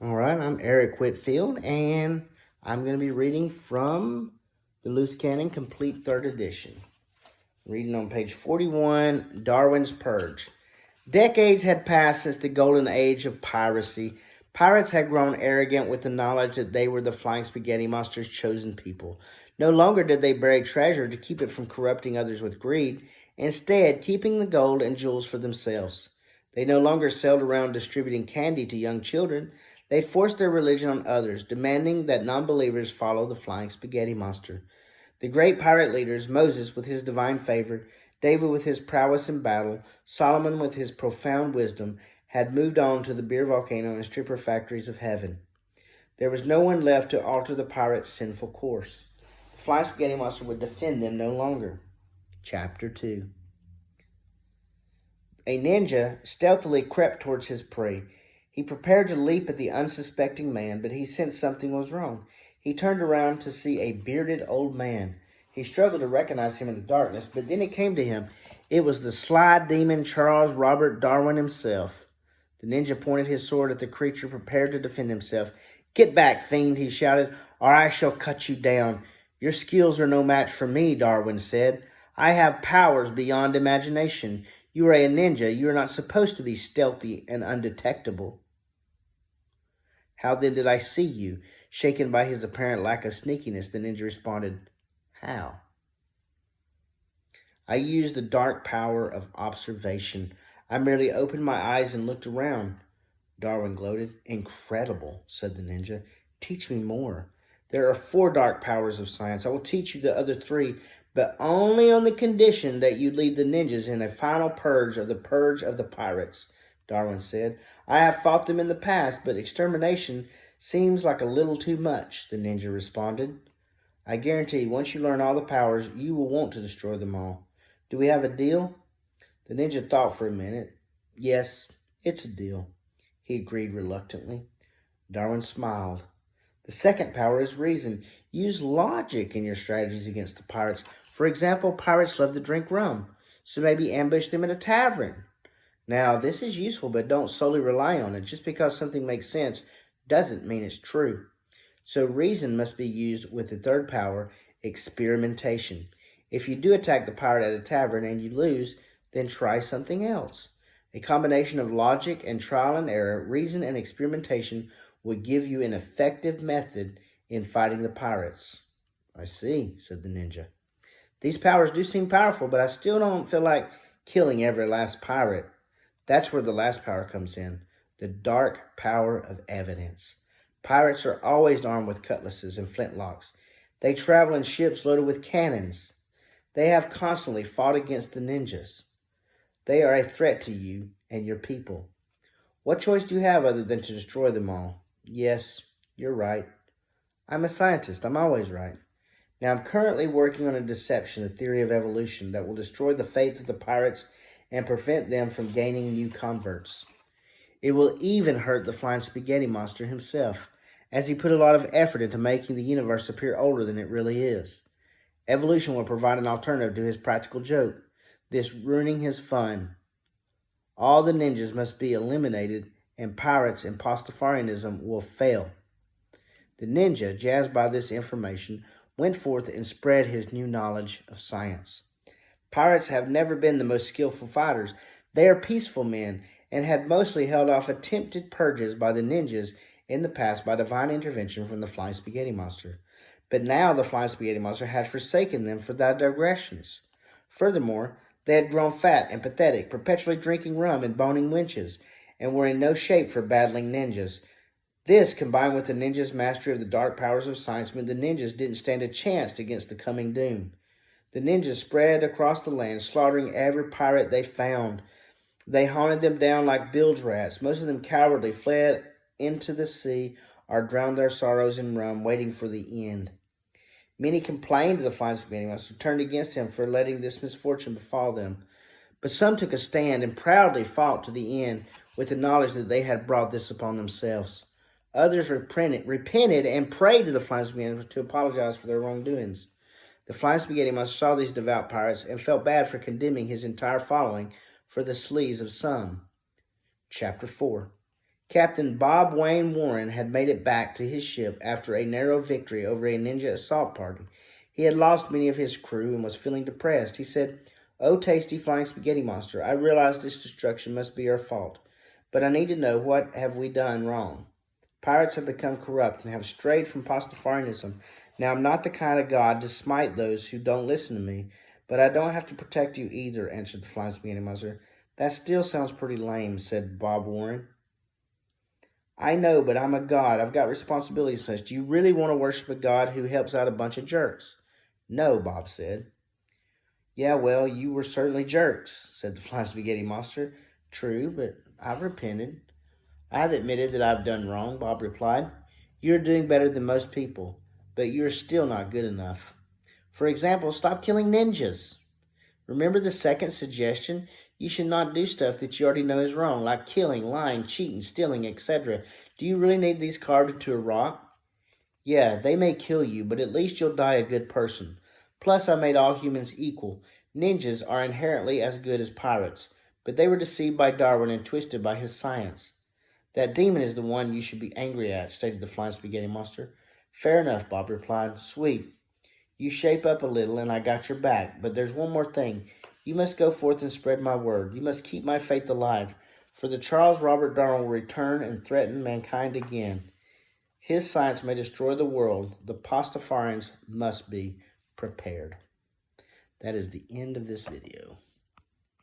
All right, I'm Eric Whitfield, and I'm going to be reading from the Loose Cannon Complete Third Edition. Reading on page 41, Darwin's Purge. Decades had passed since the golden age of piracy. Pirates had grown arrogant with the knowledge that they were the Flying Spaghetti Monster's chosen people. No longer did they bury treasure to keep it from corrupting others with greed, instead, keeping the gold and jewels for themselves. They no longer sailed around distributing candy to young children. They forced their religion on others, demanding that non believers follow the Flying Spaghetti Monster. The great pirate leaders, Moses with his divine favor, David with his prowess in battle, Solomon with his profound wisdom, had moved on to the beer volcano and stripper factories of heaven. There was no one left to alter the pirates' sinful course. The Flying Spaghetti Monster would defend them no longer. Chapter 2. A ninja stealthily crept towards his prey. He prepared to leap at the unsuspecting man, but he sensed something was wrong. He turned around to see a bearded old man. He struggled to recognize him in the darkness, but then it came to him. It was the sly demon Charles Robert Darwin himself. The ninja pointed his sword at the creature, prepared to defend himself. "Get back, fiend," he shouted, "or I shall cut you down." "Your skills are no match for me," Darwin said. "I have powers beyond imagination. You are a ninja. You are not supposed to be stealthy and undetectable." "How then did I see you?" Shaken by his apparent lack of sneakiness, the ninja responded, "How?" "I used the dark power of observation. I merely opened my eyes and looked around." Darwin gloated. "Incredible," said the ninja. "Teach me more." "There are four dark powers of science. I will teach you the other three, but only on the condition that you lead the ninjas in a final purge of the pirates," Darwin said. "I have fought them in the past, but extermination seems like a little too much," the ninja responded. "I guarantee once you learn all the powers, you will want to destroy them all. Do we have a deal?" The ninja thought for a minute. "Yes, it's a deal," he agreed reluctantly. Darwin smiled. "The second power is reason. Use logic in your strategies against the pirates. For example, pirates love to drink rum, so maybe ambush them at a tavern. Now, this is useful, but don't solely rely on it. Just because something makes sense doesn't mean it's true. So reason must be used with the third power, experimentation. If you do attack the pirate at a tavern and you lose, then try something else. A combination of logic and trial and error, reason and experimentation would give you an effective method in fighting the pirates." "I see," said the ninja. "These powers do seem powerful, but I still don't feel like killing every last pirate." "That's where the last power comes in, the dark power of evidence. Pirates are always armed with cutlasses and flintlocks. They travel in ships loaded with cannons. They have constantly fought against the ninjas. They are a threat to you and your people. What choice do you have other than to destroy them all?" "Yes, you're right. I'm a scientist. I'm always right. Now, I'm currently working on a deception, a theory of evolution, that will destroy the faith of the pirates and prevent them from gaining new converts. It will even hurt the Flying Spaghetti Monster himself, as he put a lot of effort into making the universe appear older than it really is. Evolution will provide an alternative to his practical joke, this ruining his fun. All the ninjas must be eliminated, and pirates and Pastafarianism will fail." The ninja, jazzed by this information, went forth and spread his new knowledge of science. Pirates have never been the most skillful fighters. They are peaceful men and had mostly held off attempted purges by the ninjas in the past by divine intervention from the Flying Spaghetti Monster. But now the Flying Spaghetti Monster had forsaken them for their digressions. Furthermore, they had grown fat and pathetic, perpetually drinking rum and boning winches, and were in no shape for battling ninjas. This, combined with the ninjas' mastery of the dark powers of science, meant the ninjas didn't stand a chance against the coming doom. The ninjas spread across the land, slaughtering every pirate they found. They hunted them down like bilge rats. Most of them cowardly fled into the sea or drowned their sorrows in rum, waiting for the end. Many complained to the Flying Spaghetti Monster, turned against him for letting this misfortune befall them. But some took a stand and proudly fought to the end with the knowledge that they had brought this upon themselves. Others repented and prayed to the Flying Spaghetti Monster to apologize for their wrongdoings. The Flying Spaghetti Monster saw these devout pirates and felt bad for condemning his entire following for the sleaze of some. Chapter 4. Captain Bob Wayne Warren had made it back to his ship after a narrow victory over a ninja assault party. He had lost many of his crew and was feeling depressed. He said, "Oh, tasty flying spaghetti monster, I realize this destruction must be our fault, but I need to know what have we done wrong. Pirates have become corrupt and have strayed from Pastafarianism. Now, I'm not the kind of god to smite those who don't listen to me, but I don't have to protect you either," answered the flying spaghetti monster. "That still sounds pretty lame," said Bob Warren. "I know, but I'm a god. I've got responsibilities and such. Do you really want to worship a god who helps out a bunch of jerks?" "No," Bob said. "Yeah, well, you were certainly jerks," said the flying spaghetti monster. "True, but I've repented. I've admitted that I've done wrong," Bob replied. "You're doing better than most people, but you're still not good enough. For example, stop killing ninjas. Remember the second suggestion? You should not do stuff that you already know is wrong, like killing, lying, cheating, stealing, etc. Do you really need these carved into a rock? Yeah, they may kill you, but at least you'll die a good person. Plus, I made all humans equal. Ninjas are inherently as good as pirates, but they were deceived by Darwin and twisted by his science. That demon is the one you should be angry at," stated the flying spaghetti monster. "Fair enough," Bob replied. "Sweet. You shape up a little, and I got your back. But there's one more thing. You must go forth and spread my word. You must keep my faith alive. For the Charles Robert Darwin will return and threaten mankind again. His science may destroy the world. The Pastafarians must be prepared." That is the end of this video.